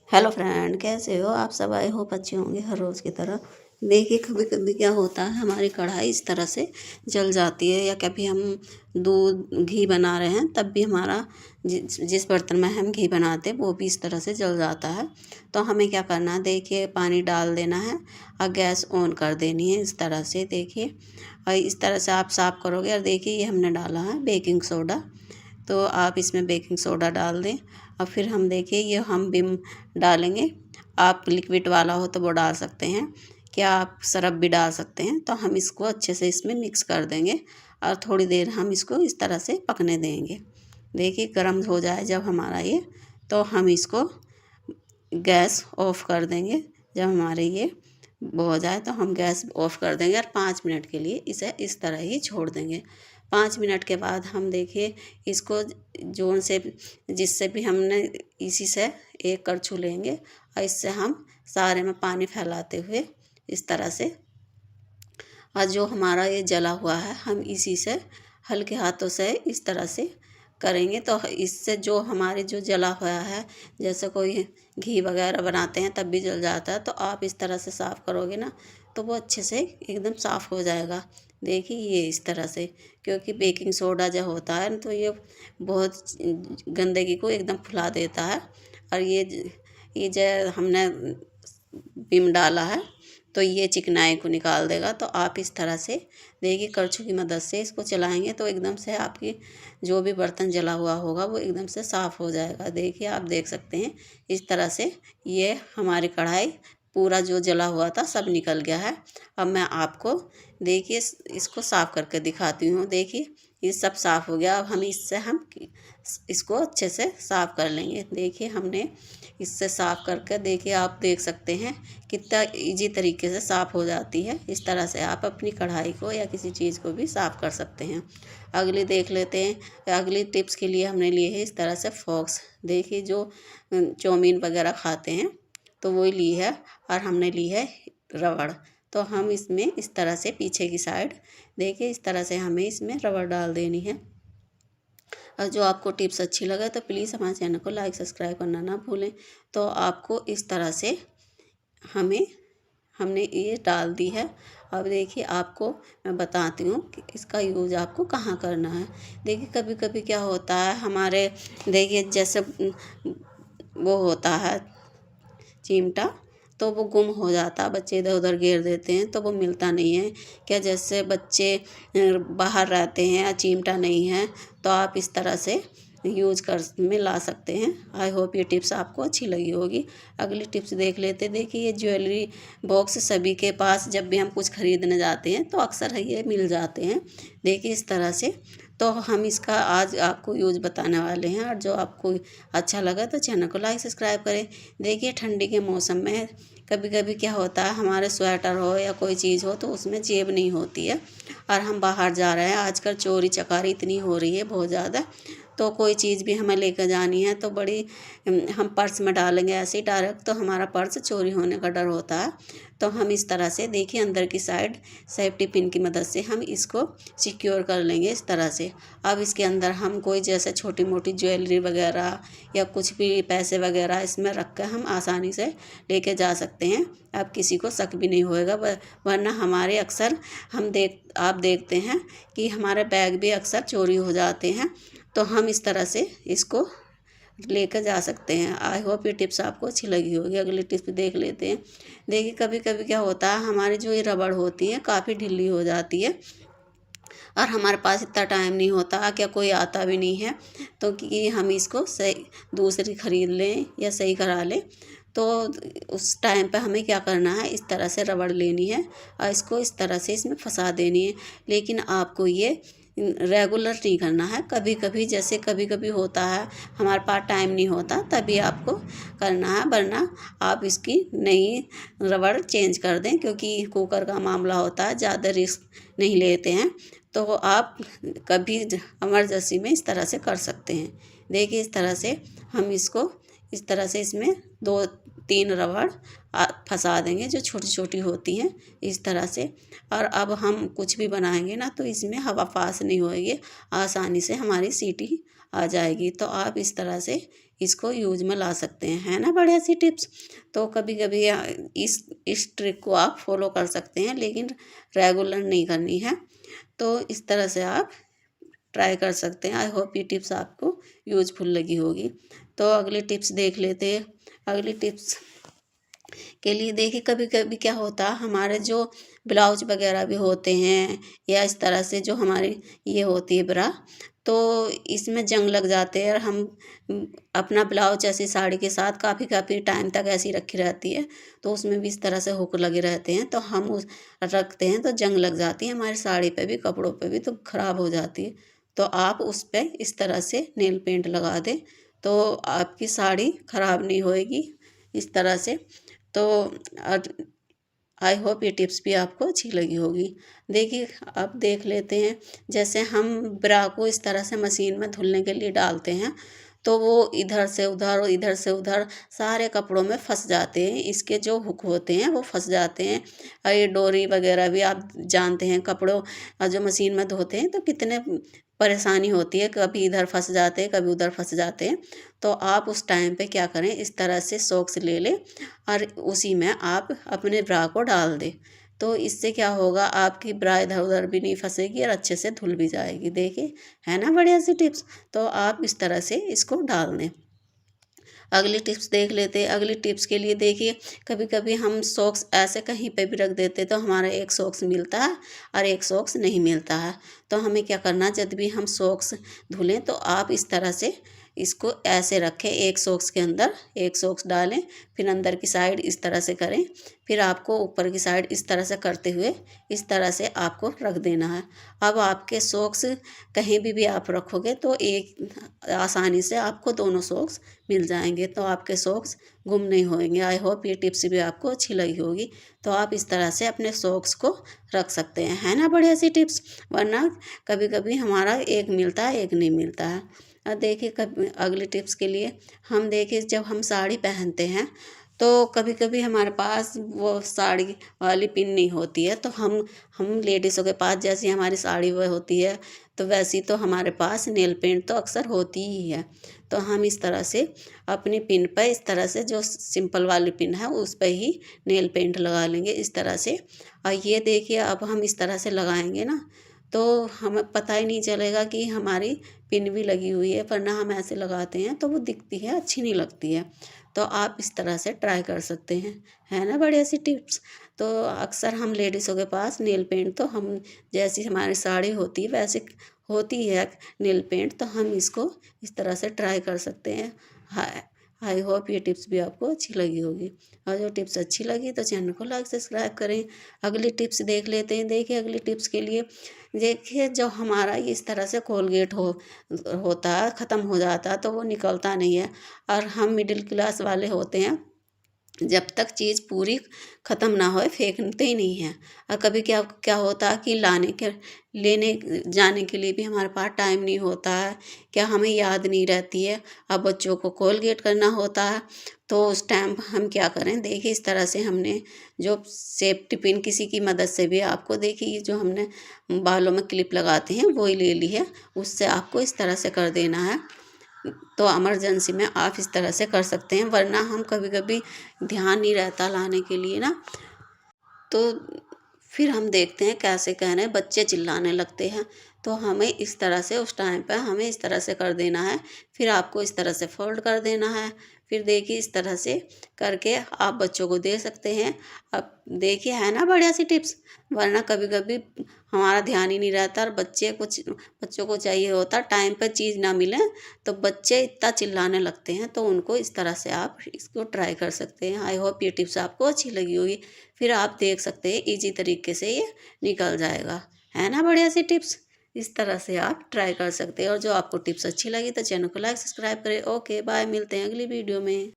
Hello friend, कैसे हो आप सब। आई होप अच्छे होंगे हर रोज़ की तरह। देखिए, कभी कभी क्या होता है, हमारी कढ़ाई इस तरह से जल जाती है, या कभी हम दूध घी बना रहे हैं तब भी हमारा जिस बर्तन में हम घी बनाते हैं वो भी इस तरह से जल जाता है। तो हमें क्या करना है, देखिए पानी डाल देना है और गैस ऑन कर देनी है इस तरह से। देखिए, और इस तरह से आप साफ़ करोगे। और देखिए, ये हमने डाला है बेकिंग सोडा, तो आप इसमें बेकिंग सोडा डाल दें। और फिर हम देखिए, ये हम विम डालेंगे। आप लिक्विड वाला हो तो वो डाल सकते हैं, क्या आप सरफ भी डाल सकते हैं। तो हम इसको अच्छे से इसमें मिक्स कर देंगे और थोड़ी देर हम इसको इस तरह से पकने देंगे। देखिए, गर्म हो जाए जब हमारा ये, तो हम इसको गैस ऑफ कर देंगे। जब हमारे ये वो हो जाए तो हम गैस ऑफ कर देंगे और 5 मिनट के लिए इसे इस तरह ही छोड़ देंगे। 5 मिनट के बाद हम देखिए इसको जोन से, जिससे भी हमने इसी से एक करछू लेंगे और इससे हम सारे में पानी फैलाते हुए इस तरह से, और जो हमारा ये जला हुआ है हम इसी से हल्के हाथों से इस तरह से करेंगे। तो इससे जो हमारे जो जला हुआ है, जैसे कोई घी वगैरह बनाते हैं तब भी जल जाता है, तो आप इस तरह से साफ़ करोगे ना तो वो अच्छे से एकदम साफ़ हो जाएगा। देखिए, ये इस तरह से, क्योंकि बेकिंग सोडा जो होता है तो ये बहुत गंदगी को एकदम फुला देता है। और ये जो हमने विम डाला है तो ये चिकनाई को निकाल देगा। तो आप इस तरह से देखिए, करछू की मदद से इसको चलाएंगे तो एकदम से आपकी जो भी बर्तन जला हुआ होगा वो एकदम से साफ़ हो जाएगा। देखिए, आप देख सकते हैं इस तरह से ये हमारी कढ़ाई पूरा जो जला हुआ था सब निकल गया है। अब मैं आपको देखिए इसको साफ़ करके दिखाती हूँ। देखिए, ये सब साफ़ हो गया। अब हम इसको अच्छे से साफ़ कर लेंगे। देखिए, हमने इससे साफ़ करके, देखिए आप देख सकते हैं कितना इजी तरीके से साफ़ हो जाती है। इस तरह से आप अपनी कढ़ाई को या किसी चीज़ को भी साफ़ कर सकते हैं। अगली देख लेते हैं। अगली टिप्स के लिए हमने लिए है इस तरह से फॉक्स। देखिए, जो चाउमीन वगैरह खाते हैं तो वही ली है, और हमने ली है रबड़। तो हम इसमें इस तरह से पीछे की साइड, देखिए इस तरह से हमें इसमें रबड़ डाल देनी है। और जो आपको टिप्स अच्छी लगे तो प्लीज़ हमारे चैनल को लाइक सब्सक्राइब करना ना भूलें। तो आपको इस तरह से हमने ये डाल दी है। अब देखिए, आपको मैं बताती हूँ कि इसका यूज़ आपको कहाँ करना है। देखिए, कभी कभी क्या होता है हमारे, देखिए जैसे वो होता है चिमटा, तो वो गुम हो जाता है, बच्चे इधर उधर गिर देते हैं तो वो मिलता नहीं है। क्या जैसे बच्चे बाहर रहते हैं या चिमटा नहीं है, तो आप इस तरह से यूज कर में ला सकते हैं। आई होप ये टिप्स आपको अच्छी लगी होगी। अगली टिप्स देख लेते हैं। देखिए, ये ज्वेलरी बॉक्स सभी के पास जब भी हम कुछ खरीदने जाते हैं तो अक्सर ये मिल जाते हैं। देखिए, इस तरह से। तो हम इसका आज आपको यूज बताने वाले हैं, और जो आपको अच्छा लगा तो चैनल को लाइक सब्सक्राइब करें। देखिए, ठंडी के मौसम में कभी कभी क्या होता है, हमारे स्वेटर हो या कोई चीज़ हो तो उसमें जेब नहीं होती है, और हम बाहर जा रहे हैं। आजकल चोरी चकारी इतनी हो रही है बहुत ज़्यादा, तो कोई चीज़ भी हमें लेकर जानी है तो बड़ी हम पर्स में डालेंगे ऐसे ही डायरेक्ट, तो हमारा पर्स चोरी होने का डर होता है। तो हम इस तरह से, देखिए अंदर की साइड सेफ्टी पिन की मदद से हम इसको सिक्योर कर लेंगे इस तरह से। अब इसके अंदर हम कोई जैसे छोटी मोटी ज्वेलरी वगैरह या कुछ भी पैसे वगैरह इसमें रख कर हम आसानी से लेके जा सकते हैं। अब किसी को शक भी नहीं होएगा। वरना हमारे अक्सर आप देखते हैं कि हमारे बैग भी अक्सर चोरी हो जाते हैं, तो हम इस तरह से इसको लेकर जा सकते हैं। आई होप ये टिप्स आपको अच्छी लगी होगी। अगली टिप्स देख लेते हैं। देखिए, कभी कभी क्या होता है, हमारी जो ये रबड़ होती है काफ़ी ढीली हो जाती है, और हमारे पास इतना टाइम नहीं होता, क्या कोई आता भी नहीं है तो कि हम इसको सही दूसरी ख़रीद लें या सही करा लें। तो उस टाइम पे हमें क्या करना है, इस तरह से रबड़ लेनी है और इसको इस तरह से इसमें फंसा देनी है। लेकिन आपको ये रेगुलर नहीं करना है, कभी कभी, जैसे कभी कभी होता है हमारे पास टाइम नहीं होता तभी आपको करना है। वरना आप इसकी नई रबड़ चेंज कर दें, क्योंकि कुकर का मामला होता है, ज़्यादा रिस्क नहीं लेते हैं। तो आप कभी इमरजेंसी में इस तरह से कर सकते हैं। देखिए, इस तरह से हम इसको इस तरह से इसमें 2-3 रबड़ फंसा देंगे जो छोटी छोटी होती हैं इस तरह से। और अब हम कुछ भी बनाएंगे ना तो इसमें हवा पास नहीं होएगी, आसानी से हमारी सीटी आ जाएगी। तो आप इस तरह से इसको यूज में ला सकते हैं, है ना बढ़िया सी टिप्स। तो कभी कभी इस ट्रिक को आप फॉलो कर सकते हैं, लेकिन रेगुलर नहीं करनी है। तो इस तरह से आप ट्राई कर सकते हैं। आई होप ये टिप्स आपको यूजफुल लगी होगी। तो अगली टिप्स देख लेते हैं। अगली टिप्स के लिए देखिए, कभी कभी क्या होता है, हमारे जो ब्लाउज वगैरह भी होते हैं या इस तरह से जो हमारी ये होती है ब्रा, तो इसमें जंग लग जाते हैं और हम अपना ब्लाउज ऐसी साड़ी के साथ काफ़ी काफ़ी टाइम तक ऐसी रखी रहती है, तो उसमें भी इस तरह से हुक लगे रहते हैं, तो हम उस रखते हैं तो जंग लग जाती है हमारी साड़ी पे भी, कपड़ों पे भी, तो ख़राब हो जाती है। तो आप उस पर इस तरह से नेल पेंट लगा दें तो आपकी साड़ी ख़राब नहीं होएगी इस तरह से। तो आई होप ये टिप्स भी आपको अच्छी लगी होगी। देखिए, अब देख लेते हैं, जैसे हम ब्रा को इस तरह से मशीन में धुलने के लिए डालते हैं, तो वो इधर से उधर और इधर से उधर सारे कपड़ों में फंस जाते हैं। इसके जो हुक होते हैं वो फंस जाते हैं, और ये डोरी वगैरह भी आप जानते हैं, कपड़ों जो मशीन में धोते हैं तो कितने परेशानी होती है, कभी इधर फंस जाते हैं, कभी उधर फंस जाते हैं। तो आप उस टाइम पे क्या करें, इस तरह से सॉक्स ले लें और उसी में आप अपने ब्रा को डाल दें। तो इससे क्या होगा, आपकी ब्रा इधर उधर भी नहीं फंसेगी और अच्छे से धुल भी जाएगी। देखिए, है ना बढ़िया सी टिप्स। तो आप इस तरह से इसको डाल दें। अगली टिप्स देख लेते हैं। अगली टिप्स के लिए देखिए, कभी कभी हम सॉक्स ऐसे कहीं पे भी रख देते तो हमारा एक सॉक्स मिलता है और एक सॉक्स नहीं मिलता है। तो हमें क्या करना, जब भी हम सॉक्स धुलें तो आप इस तरह से इसको ऐसे रखें, एक सॉक्स के अंदर एक सॉक्स डालें, फिर अंदर की साइड इस तरह से करें, फिर आपको ऊपर की साइड इस तरह से करते हुए इस तरह से आपको रख देना है। अब आपके सॉक्स कहीं भी आप रखोगे तो एक आसानी से आपको दोनों सॉक्स मिल जाएंगे, तो आपके सॉक्स गुम नहीं होएंगे। आई होप ये टिप्स भी आपको अच्छी लगी होगी। तो आप इस तरह से अपने सॉक्स को रख सकते हैं, है ना बढ़िया सी टिप्स। वरना कभी कभी हमारा एक मिलता है, एक नहीं मिलता है। और देखिए, कभी अगली टिप्स के लिए हम देखिए, जब हम साड़ी पहनते हैं तो कभी कभी हमारे पास वो साड़ी वाली पिन नहीं होती है, तो हम लेडीज़ों के पास जैसी हमारी साड़ी वो होती है, तो वैसी तो हमारे पास नेल पेंट तो अक्सर होती ही है। तो हम इस तरह से अपनी पिन पर इस तरह से जो सिंपल वाली पिन है उस पर ही नेल पेंट लगा लेंगे इस तरह से। और ये देखिए, अब हम इस तरह से लगाएंगे ना, तो हमें पता ही नहीं चलेगा कि हमारी पिन भी लगी हुई है, वरना हम ऐसे लगाते हैं तो वो दिखती है, अच्छी नहीं लगती है। तो आप इस तरह से ट्राई कर सकते हैं, है ना बढ़िया सी टिप्स। तो अक्सर हम लेडीज़ों के पास नेल पेंट तो हम जैसी हमारी साड़ी होती है वैसे होती है नेल पेंट, तो हम इसको इस तरह से ट्राई कर सकते हैं। हाय, आई होप ये टिप्स भी आपको अच्छी लगी होगी। और जो टिप्स अच्छी लगी तो चैनल को लाइक सब्सक्राइब करें। अगली टिप्स देख लेते हैं। देखिए, अगली टिप्स के लिए देखिए, जो हमारा इस तरह से कोलगेट होता है, ख़त्म हो जाता है तो वो निकलता नहीं है, और हम मिडिल क्लास वाले होते हैं, जब तक चीज़ पूरी ख़त्म ना होए फेंकते ही नहीं हैं। और कभी क्या क्या होता है कि लेने जाने के लिए भी हमारे पास टाइम नहीं होता है, क्या हमें याद नहीं रहती है। अब बच्चों को कोलगेट करना होता है, तो उस टाइम हम क्या करें, देखिए इस तरह से हमने जो सेफ्टी पिन किसी की मदद से भी, आपको देखिए जो हमने बालों में क्लिप लगाते हैं वही ले ली है, उससे आपको इस तरह से कर देना है। तो इमरजेंसी में आप इस तरह से कर सकते हैं, वरना हम कभी कभी ध्यान नहीं रहता लाने के लिए ना, तो फिर हम देखते हैं कैसे कह रहे हैं, बच्चे चिल्लाने लगते हैं। तो हमें इस तरह से उस टाइम पर हमें इस तरह से कर देना है, फिर आपको इस तरह से फोल्ड कर देना है। फिर देखिए, इस तरह से करके आप बच्चों को दे सकते हैं। अब देखिए, है ना बढ़िया सी टिप्स। वरना कभी कभी हमारा ध्यान ही नहीं रहता और बच्चों को चाहिए होता, टाइम पर चीज़ ना मिले तो बच्चे इतना चिल्लाने लगते हैं। तो उनको इस तरह से आप इसको ट्राई कर सकते हैं। आई होप ये टिप्स आपको अच्छी लगी होगी। फिर आप देख सकते हैं इजी तरीके से ये निकल जाएगा, है ना बढ़िया सी टिप्स। इस तरह से आप ट्राई कर सकते हैं। और जो आपको टिप्स अच्छी लगी तो चैनल को लाइक सब्सक्राइब करें। ओके बाय, मिलते हैं अगली वीडियो में।